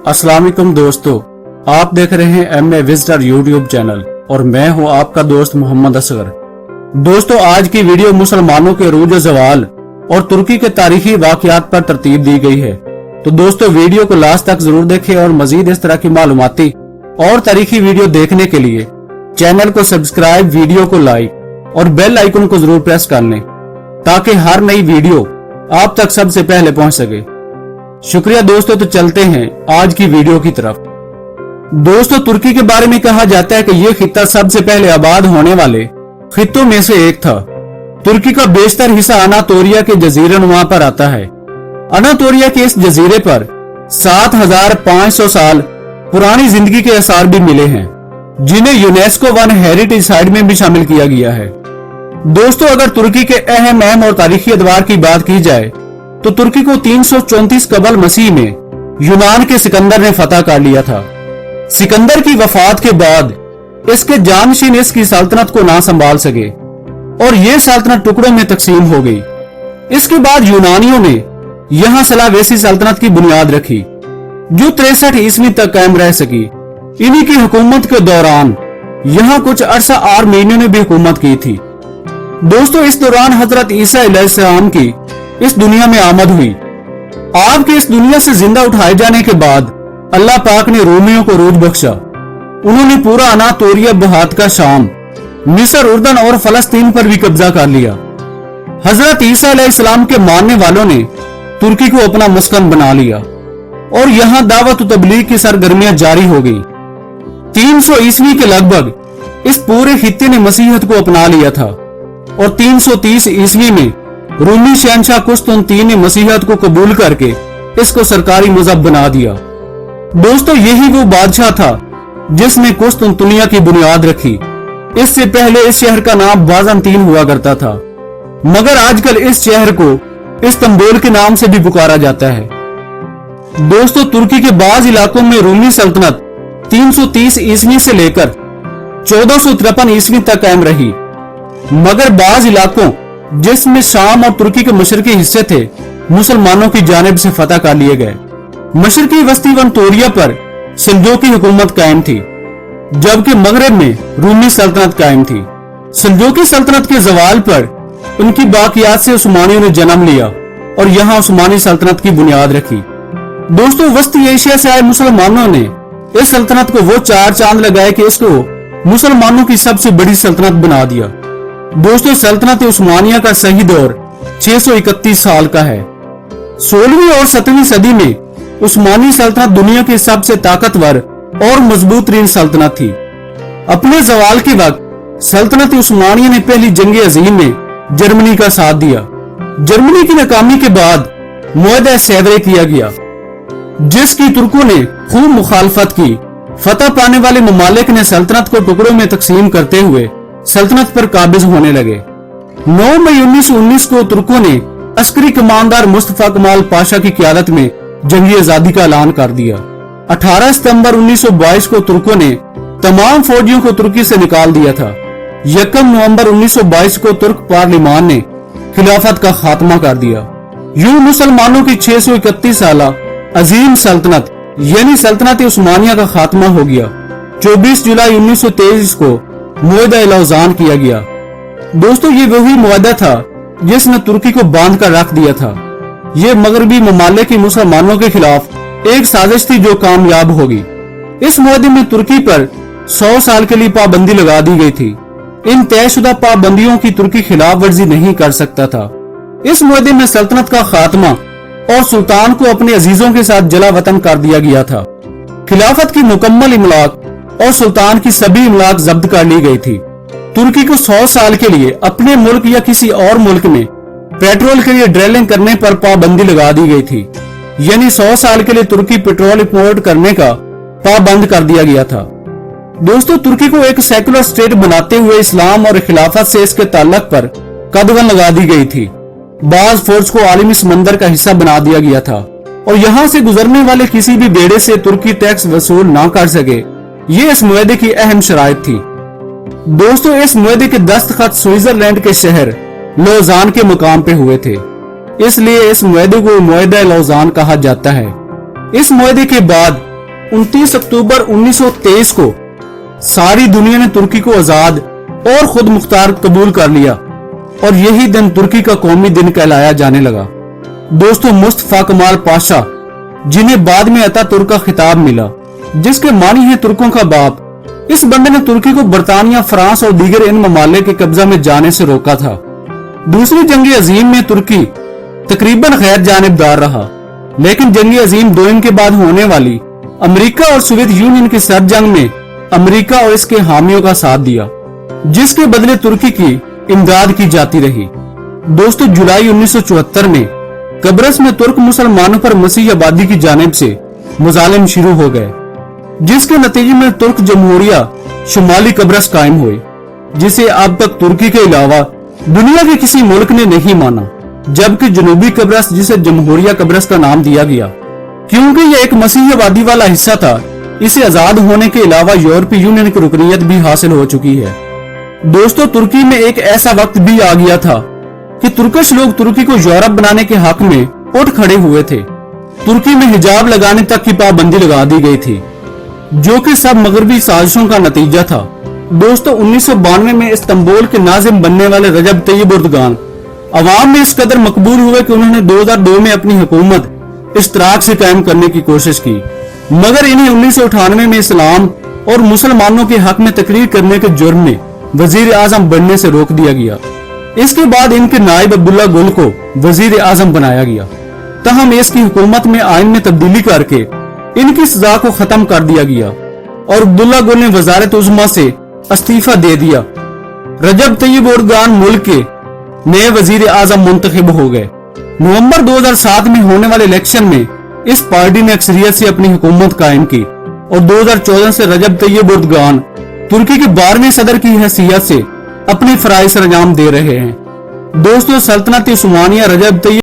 अस्सलाम वालेकुम दोस्तों, आप देख रहे हैं एमए विजिटर यूट्यूब चैनल और मैं हूं आपका दोस्त मोहम्मद असगर। दोस्तों, आज की वीडियो मुसलमानों के अरूज ज़वाल और तुर्की के तारीखी वाकयात पर तरतीब दी गई है। तो दोस्तों, वीडियो को लास्ट तक जरूर देखें और मजीद इस तरह की मालूमाती और तारीखी वीडियो देखने के लिए चैनल को सब्सक्राइब, वीडियो को लाइक और बेल आइकन को जरूर प्रेस कर लें ताकि हर नई वीडियो आप तक सबसे पहले पहुंच सके। शुक्रिया दोस्तों। तो चलते हैं आज की वीडियो की तरफ। दोस्तों, तुर्की के बारे में कहा जाता है कि यह खित्ता सबसे पहले आबाद होने वाले खित्तों में से एक था। तुर्की का बेशतर हिस्सा अनातोलिया के जजीरानुमा पर आता है। अनातोलिया के इस जजीरे पर 7500 साल पुरानी जिंदगी के आसार भी मिले हैं, जिन्हें यूनेस्को वन हेरिटेज साइट में भी शामिल किया गया है। दोस्तों, अगर तुर्की के अहम और तारीखी अदवार की बात की जाए तो तुर्की को 334 कबल मसीह में यूनान के सिकंदर ने फतह कर लिया था। सिकंदर की वफात के बाद इसके जानशीन इसकी सल्तनत को ना संभाल सके और यह सल्तनत टुकड़ों में तकसीम हो गई। इसके बाद यूनानियों ने यहां सलावेसी सल्तनत की बुनियाद रखी, जो 63 ईस्वी तक कायम रह सकी। इन्हीं की हुकूमत के दौरान यहां कुछ अरसा आर्मेनियों ने भी हुकूमत की थी। दोस्तों, इस दौरान हजरत ईसा अलैहिस्सलाम की इस दुनिया में आमद हुई। आपके इस दुनिया से जिंदा उठाए जाने के बाद अल्लाह पाक ने रोमियों को रूज बख्शा। उन्होंने पूरा अनातोलिया, बहात का शाम, मिस्र, उर्दन और फलस्तीन पर भी कब्जा कर लिया। हजरत ईसा अलैहिस्सलाम के मानने वालों ने तुर्की को अपना मस्कन बना लिया और यहां दावत तबलीग की सरगर्मियां जारी हो गई। 300 ईस्वी के लगभग इस पूरे खित्ते ने मसीहत को अपना लिया था और 330 ईस्वी में रूमी शहनशाह कुस्तुनतीन ने मसीहत को कबूल करके इसको सरकारी मजहब बना दिया। दोस्तों, यही वो बादशाह था जिसने कुस्तुनतुनिया की बुनियाद रखी। इससे पहले इस शहर का नाम बाज़ंतीन हुआ करता था, मगर आजकल इस शहर को इस्तांबुल के नाम से भी पुकारा जाता है। दोस्तों, तुर्की के बाज इलाकों में रूमी सल्तनत 330 ईस्वी से लेकर 1453 ईस्वी तक कायम रही, मगर बाज इलाकों जिसमें शाम और तुर्की के मशरकी हिस्से थे मुसलमानों की जानिब से फतह कर लिए गए। मशरकी वस्ती अनातोलिया पर सल्जूकी हुकूमत कायम थी, जबकि मगरब में रूमी सल्तनत कायम थी। सल्जूकी सल्तनत के जवाल पर उनकी बाकियात से उस्मानियों ने जन्म लिया और यहाँ उस्मानी सल्तनत की बुनियाद रखी। दोस्तों, वस्ती एशिया से आए मुसलमानों ने इस सल्तनत को वो चार चांद लगाए कि इसको मुसलमानों की सबसे बड़ी सल्तनत बना दिया। दोस्तों, सल्तनत उस्मानिया का सही दौर 631 साल का है। 16वीं और 17वीं सदी में उस्मानी सल्तनत दुनिया की सबसे ताकतवर और मजबूत तरीन सल्तनत थी। अपने जवाल के वक्त सल्तनत उस्मानिया ने पहली जंग अजीम में जर्मनी का साथ दिया। जर्मनी की नाकामी के बाद मुआहदा सैवरे किया गया, जिसकी तुर्कों ने खूब मुखालफत की। फतह पाने वाले ममालिक ने सल्तनत को टुकड़ों में तकसीम करते हुए सल्तनत पर काबिज होने लगे। 9 मई 1919 को तुर्कों ने अस्करी कमांडर मुस्तफा कमाल पाशा की क़यादत में जंगी आजादी का ऐलान कर दिया। 18 सितंबर 1922 को तुर्कों ने तमाम फौजियों को तुर्की से निकाल दिया था। 1 नवंबर 1922 को तुर्क पार्लिमान ने खिलाफत का खात्मा कर दिया। यूं मुसलमानों की 631 साल अजीम सल्तनत यानी सल्तनत उस्मानिया का खात्मा हो गया। 24 जुलाई 1923 को मुआहदा लौज़ान किया गया। दोस्तों, ये वही मुआहदा था जिसने तुर्की को बांध कर रख दिया था। ये मगरबी ममालिक की मुसलमानों के खिलाफ एक साजिश थी जो कामयाब होगी। इस मुआहदे में तुर्की पर 100 साल के लिए पाबंदी लगा दी गई थी। इन तयशुदा पाबंदियों की तुर्की खिलाफ वर्जी नहीं कर सकता था। इस मुआहदे में सल्तनत का खात्मा और सुल्तान को अपने अजीजों के साथ जला वतन कर दिया गया था। खिलाफत की मुकम्मल इमलाक और सुल्तान की सभी इमलाक जब्त कर ली गई थी। तुर्की को 100 साल के लिए अपने मुल्क या किसी और मुल्क में पेट्रोल के लिए ड्रिलिंग करने पर पाबंदी लगा दी गई थी, यानी 100 साल के लिए तुर्की पेट्रोल इंपोर्ट करने का पाबंद कर दिया गया था। दोस्तों, तुर्की को एक सेकुलर स्टेट बनाते हुए इस्लाम और खिलाफत से इसके ताल्लुक पर कदगन लगा दी गई थी। बाज फोर्स को आलमी समंदर का हिस्सा बना दिया गया था और यहाँ से गुजरने वाले किसी भी बेड़े से तुर्की टैक्स वसूल ना कर सके। ये इस मुआहदे की अहम शराइत थी। दोस्तों, इस मुआहदे के दस्तखत स्विट्जरलैंड के शहर लौज़ान के मुकाम पे हुए थे, इसलिए इस मुआहदे को मुआहदा लौज़ान कहा जाता है। इस मुआहदे के बाद 29 अक्टूबर 1923 को सारी दुनिया ने तुर्की को आजाद और खुद मुख्तार कबूल कर लिया और यही दिन तुर्की का कौमी दिन कहलाया जाने लगा। दोस्तों, मुस्तफा कमाल पाशा, जिन्हें बाद में अतातुर्क का खिताब मिला, जिसके मानी है तुर्कों का बाप, इस बंदे ने तुर्की को बरतानिया, फ्रांस और दीगर इन ममालिक के कब्जा में जाने से रोका था। दूसरी जंग अजीम में तुर्की तकरीबन गैर जानिबदार रहा, लेकिन जंग अजीम दोम के बाद होने वाली अमेरिका और सोवियत यूनियन की सर्द जंग में अमेरिका और इसके हामियों का साथ दिया, जिसके बदले तुर्की की इमदाद की जाती रही। दोस्तों, जुलाई 1974 में कब्रस में तुर्क मुसलमानों पर मसीह आबादी की जानिब से मुजालिम शुरू हो गए, जिसके नतीजे में तुर्क जमहूरिया शुमाली कब्रस कायम हुई, जिसे अब तक तुर्की के अलावा दुनिया के किसी मुल्क ने नहीं माना। जबकि जनूबी कब्रस, जिसे जमहूरिया कब्रस का नाम दिया गया क्योंकि यह एक मसीह आबादी वाला हिस्सा था, इसे आजाद होने के अलावा यूरोपीय यूनियन की रुकनीत भी हासिल हो चुकी है। दोस्तों, तुर्की में एक ऐसा वक्त भी आ गया था कि तुर्किश लोग तुर्की को यूरोप बनाने के हक में उठ खड़े हुए थे। तुर्की में हिजाब लगाने तक की पाबंदी लगा दी गई थी, जो कि सब मगरबी साजिशों का नतीजा था। दोस्तों, 1992 में इस्तांबुल के नाजिम बनने वाले रजब तय्यिब एर्दोगान अवाम में इस कदर मकबूल हुए कि उन्होंने 2002 में अपनी हुकूमत इश्तराक से कायम करने की कोशिश की, मगर इन्हें 1998 में इस्लाम और मुसलमानों के हक में तकरीर करने के जुर्म में वजीर आजम बनने से रोक दिया गया। इसके बाद इनके नायब अब्दुल्ला गुल को वजीर आजम बनाया गया। तहम इसकी हुकूमत में आइन में तब्दीली करके इनकी सजा को खत्म कर दिया गया और अब्दुल्ला गुल ने वजारत उज़्मा से इस्तीफा दे दिया। रजब तय्यिब एर्दोगान मुल्क के नए वजीर आजम मुंतखब हो गए। नवंबर 2007 में होने वाले इलेक्शन में इस पार्टी ने अक्सरियत से अपनी हुकूमत कायम की और 2014 से रजब तय्यिब एर्दोगान तुर्की के 12वें सदर की हैसियत से अपने फराइज अंजाम दे रहे हैं। दोस्तों, सल्तनत उस्मानिया रजब तय्यिब